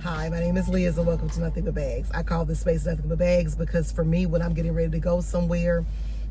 Hi, my name is Liz and welcome to Nothing But Bags. I call this space Nothing But Bags because for me, when I'm getting ready to go somewhere,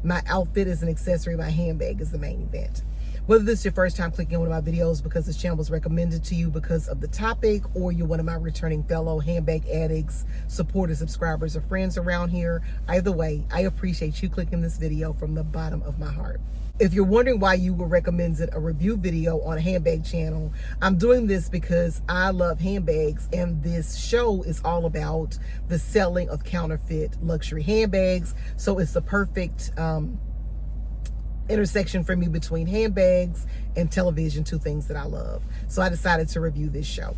my outfit is an accessory, my handbag is the main event. Whether this is your first time clicking on one of my videos because this channel was recommended to you because of the topic, or you're one of my returning fellow handbag addicts, supporters, subscribers, or friends around here, either way, I appreciate you clicking this video from the bottom of my heart. If you're wondering why you were recommended a review video on a handbag channel, I'm doing this because I love handbags, and this show is all about the selling of counterfeit luxury handbags. So it's the perfect intersection for me between handbags and television, two things that I love. So I decided to review this show.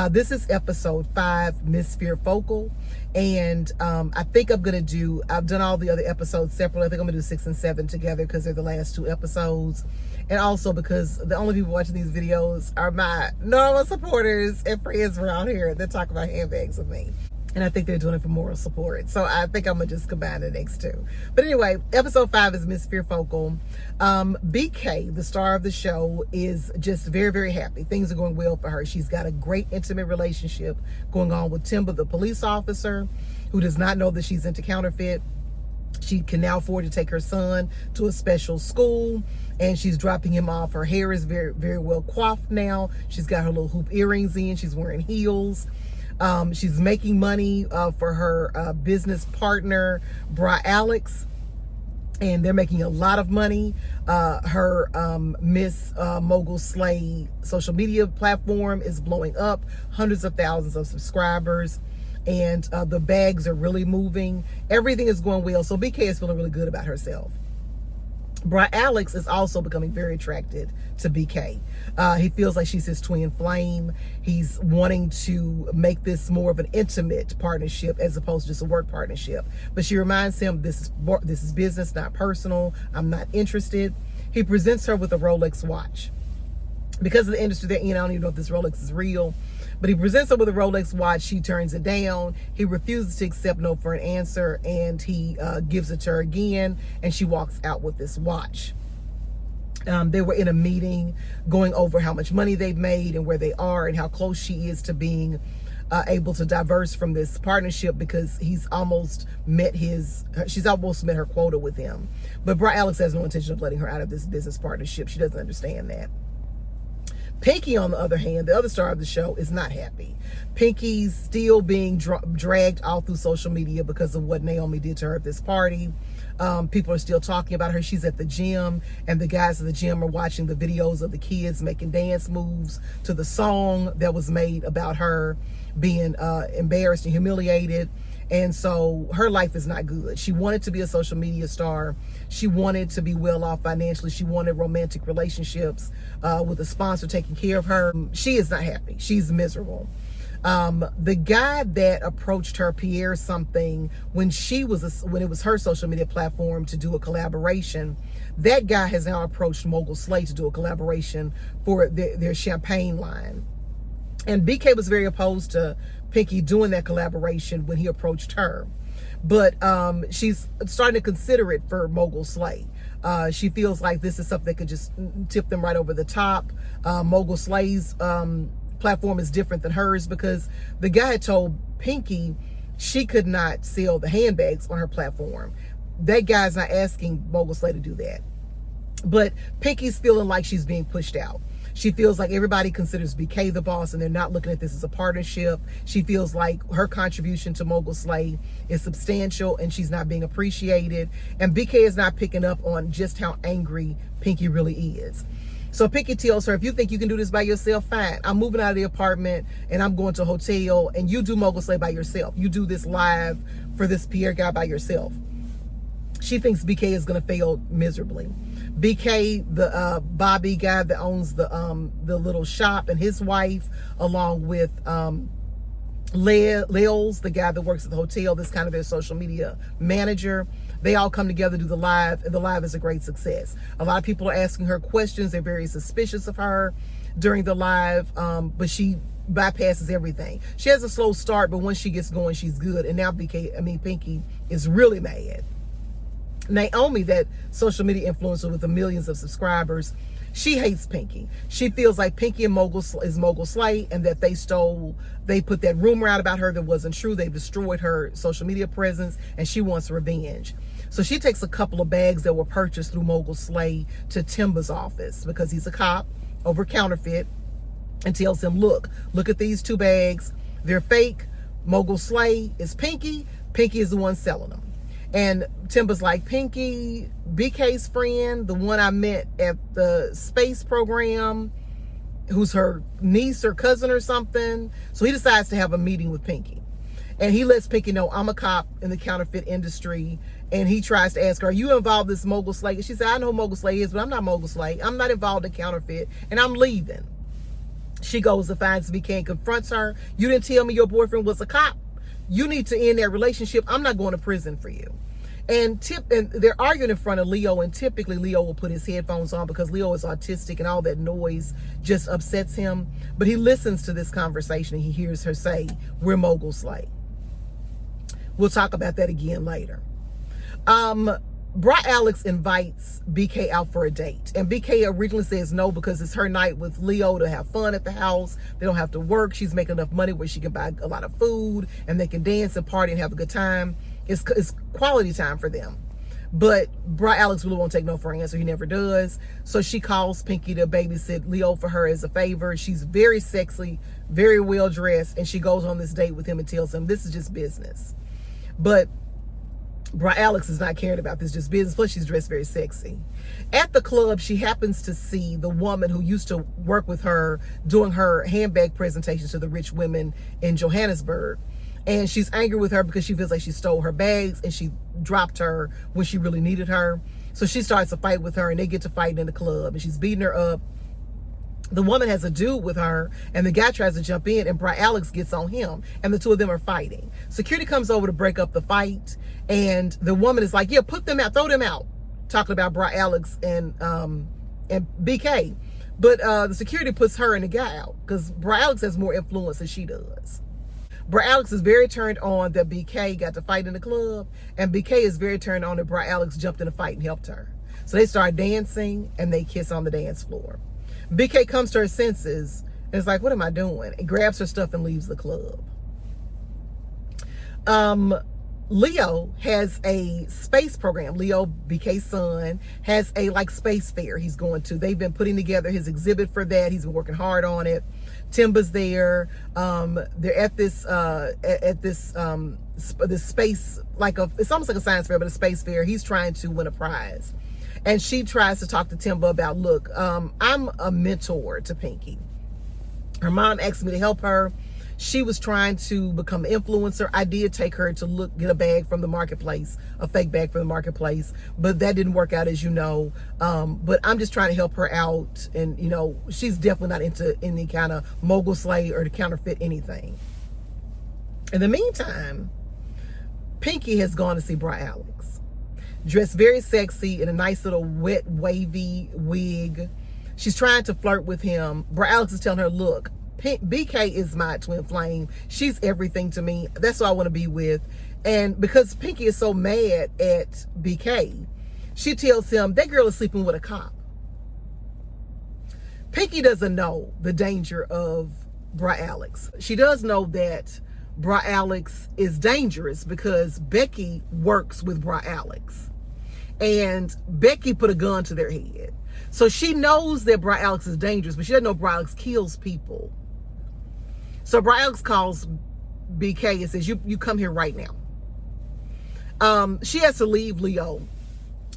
This is episode 5, Miss Fokkol, and I think I've done all the other episodes separately. I think I'm gonna do 6 and 7 together because they're the last 2 episodes, and also because the only people watching these videos are my normal supporters and friends around here that talk about handbags with me. And I think they're doing it for moral support. So I think I'm gonna just combine the next 2. But anyway, episode 5 is Miss Fokkol. BK, the star of the show, is just very, very happy. Things are going well for her. She's got a great intimate relationship going on with Timber, the police officer, who does not know that she's into counterfeit. She can now afford to take her son to a special school, and she's dropping him off. Her hair is very, very well coiffed now. She's got her little hoop earrings in. She's wearing heels. She's making money for her business partner, Alex, and they're making a lot of money. Her Miss Mogul Slay social media platform is blowing up, hundreds of thousands of subscribers, and the bags are really moving. Everything is going well, so BK is feeling really good about herself. Alex is also becoming very attracted to BK. He feels like she's his twin flame. He's wanting to make this more of an intimate partnership as opposed to just a work partnership. But she reminds him this is business, not personal. I'm not interested. He presents her with a Rolex watch. Because of the industry they're in, I don't even know if this Rolex is real, but he presents her with a Rolex watch. She turns it down. He refuses to accept no for an answer, and he gives it to her again, and she walks out with this watch. They were in a meeting going over how much money they've made and where they are and how close she is to being able to diverse from this partnership, because she's almost met her quota with him. But Alex has no intention of letting her out of this business partnership. She doesn't understand that. Pinky, on the other hand, the other star of the show, is not happy. Pinky's still being dragged all through social media because of what Naomi did to her at this party. People are still talking about her. She's at the gym, and the guys at the gym are watching the videos of the kids making dance moves to the song that was made about her being embarrassed and humiliated. And so her life is not good. She wanted to be a social media star. She wanted to be well off financially. She wanted romantic relationships with a sponsor taking care of her. She is not happy. She's miserable. The guy that approached her, Pierre something, when it was her social media platform to do a collaboration, that guy has now approached Mogul Slay to do a collaboration for their champagne line. And BK was very opposed to Pinky doing that collaboration when he approached her. But she's starting to consider it for Mogul Slay. She feels like this is something that could just tip them right over the top. Mogul Slay's platform is different than hers because the guy had told Pinky she could not sell the handbags on her platform. That guy's not asking Mogul Slay to do that. But Pinky's feeling like she's being pushed out. She feels like everybody considers BK the boss, and they're not looking at this as a partnership. She feels like her contribution to Mogul Slay is substantial, and she's not being appreciated. And BK is not picking up on just how angry Pinky really is. So Pinky tells her, if you think you can do this by yourself, fine. I'm moving out of the apartment, and I'm going to a hotel, and you do Mogul Slay by yourself. You do this live for this Pierre guy by yourself. She thinks BK is going to fail miserably. BK, the Bobby guy that owns the little shop, and his wife, along with Leos, the guy that works at the hotel, this kind of their social media manager, they all come together to do the live, and the live is a great success. A lot of people are asking her questions. They're very suspicious of her during the live, but she bypasses everything. She has a slow start, but once she gets going, she's good. And now Pinky is really mad. Naomi, that social media influencer with the millions of subscribers, She hates Pinky. She feels like Pinky and is Mogul Slay, and that they put that rumor out about her that wasn't true. They destroyed her social media presence, and she wants revenge. So she takes a couple of bags that were purchased through Mogul Slay to Timba's office, because he's a cop, over counterfeit, and tells him, look at these 2 bags. They're fake. Mogul Slay is Pinky. Pinky is the one selling them. And Timba's like, Pinky, BK's friend, the one I met at the space program, who's her niece or cousin or something. So he decides to have a meeting with Pinky. And he lets Pinky know, I'm a cop in the counterfeit industry. And he tries to ask her, are you involved in this Mogul Slay? And she said, I know who Mogul Slay is, but I'm not Mogul Slay. I'm not involved in counterfeit, and I'm leaving. She goes to find BK and confronts her. You didn't tell me your boyfriend was a cop. You need to end that relationship. I'm not going to prison for you. And they're arguing in front of Leo, and typically Leo will put his headphones on because Leo is autistic and all that noise just upsets him. But he listens to this conversation and he hears her say, we're Mogul Slay. We'll talk about that again later. Bra Alex invites BK out for a date, and BK originally says no because it's her night with Leo to have fun at the house. They don't have to work. She's making enough money where she can buy a lot of food and they can dance and party and have a good time. It's quality time for them. But Bra Alex really won't take no for an answer. He never does. So she calls Pinky to babysit Leo for her as a favor. She's very sexy, very well dressed, and she goes on this date with him and tells him this is just business. But Bra Alex is not caring about this, just business. Plus, she's dressed very sexy. At the club, she happens to see the woman who used to work with her doing her handbag presentations to the rich women in Johannesburg. And she's angry with her because she feels like she stole her bags and she dropped her when she really needed her. So she starts a fight with her, and they get to fighting in the club, and she's beating her up. The woman has a dude with her, and the guy tries to jump in, and Bra Alex gets on him, and the 2 of them are fighting. Security comes over to break up the fight, and the woman is like, yeah, put them out, throw them out, talking about Bra Alex and BK. But the security puts her and the guy out because Bra Alex has more influence than she does. Bra Alex is very turned on that BK got to fight in the club, and BK is very turned on that Bra Alex jumped in the fight and helped her. So they start dancing, and they kiss on the dance floor. BK comes to her senses and is like, what am I doing? And grabs her stuff and leaves the club. Leo has a space program. Leo, BK's son, has a space fair he's going to. They've been putting together his exhibit for that. He's been working hard on it. Timba's there. They're at this space, it's almost like a science fair, but a space fair. He's trying to win a prize. And she tries to talk to Timba about, look, I'm a mentor to Pinky. Her mom asked me to help her. She was trying to become an influencer. I did take her to get a bag from the marketplace, a fake bag from the marketplace, but that didn't work out, as you know. But I'm just trying to help her out. And, she's definitely not into any kind of Mogul Slay or to counterfeit anything. In the meantime, Pinky has gone to see Bra Alex. Dressed very sexy in a nice little wet, wavy wig. She's trying to flirt with him. Bra Alex is telling her, look, BK is my twin flame. She's everything to me. That's who I want to be with. And because Pinky is so mad at BK, she tells him that girl is sleeping with a cop. Pinky doesn't know the danger of Bra Alex. She does know that Bra Alex is dangerous because Becky works with Bra Alex. And Becky put a gun to their head. So she knows that Bra Alex is dangerous, but she doesn't know Bra Alex kills people. So Bra Alex calls BK and says, you come here right now. She has to leave Leo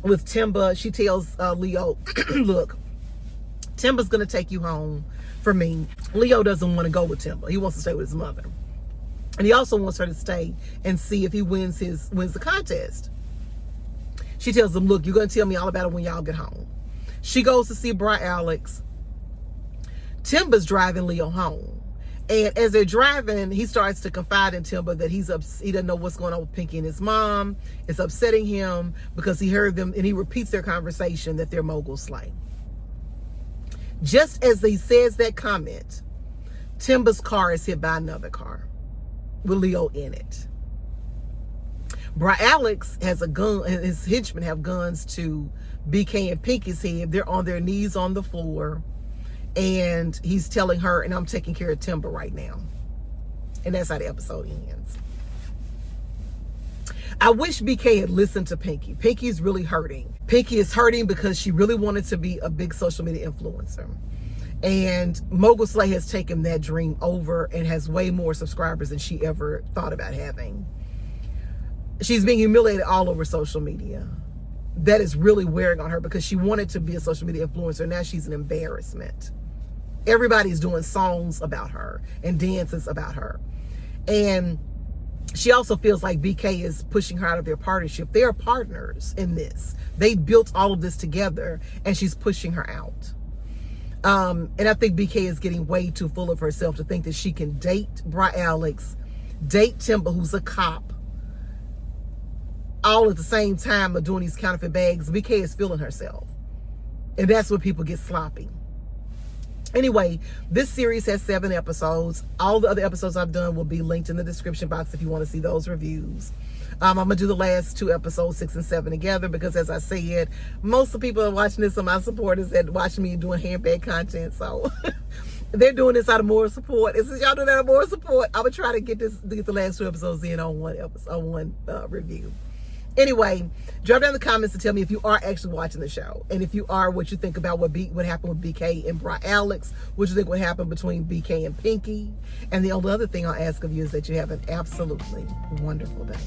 with Timba. She tells Leo, look, Timba's going to take you home for me. Leo doesn't want to go with Timba. He wants to stay with his mother. And he also wants her to stay and see if he wins the contest. She tells him, look, you're going to tell me all about it when y'all get home. She goes to see Bra Alex. Timba's driving Leo home. And as they're driving, he starts to confide in Timba that he doesn't know what's going on with Pinky and his mom. It's upsetting him because he heard them, and he repeats their conversation that they're Mogul Slay. Just as he says that comment, Timba's car is hit by another car with Leo in it. Bri Alex has a gun, and his henchmen have guns to BK and Pinky's head. They're on their knees on the floor, and he's telling her, and I'm taking care of Timber right now. And that's how the episode ends. I wish BK had listened to Pinky. Pinky's really hurting. Pinky is hurting because she really wanted to be a big social media influencer. And Mogul Slay has taken that dream over and has way more subscribers than she ever thought about having. She's being humiliated all over social media. That is really wearing on her because she wanted to be a social media influencer. Now she's an embarrassment. Everybody's doing songs about her and dances about her. And she also feels like BK is pushing her out of their partnership. They are partners in this. They built all of this together, and she's pushing her out. And I think BK is getting way too full of herself to think that she can date Bri Alex, date Timber, who's a cop, all at the same time of doing these counterfeit bags. BK is feeling herself. And that's when people get sloppy. Anyway, this series has 7 episodes. All the other episodes I've done will be linked in the description box if you want to see those reviews. I'm going to do the last 2 episodes, 6 and 7 together, because as I said, most of the people that are watching this are my supporters that watch me doing handbag content. So they're doing this out of more support. And since y'all do that out of more support, I'm going to try to get the last 2 episodes in on one review. Anyway, drop down in the comments to tell me if you are actually watching the show. And if you are, what you think about what happened with BK and Bri Alex. What you think would happen between BK and Pinky. And the only other thing I'll ask of you is that you have an absolutely wonderful day.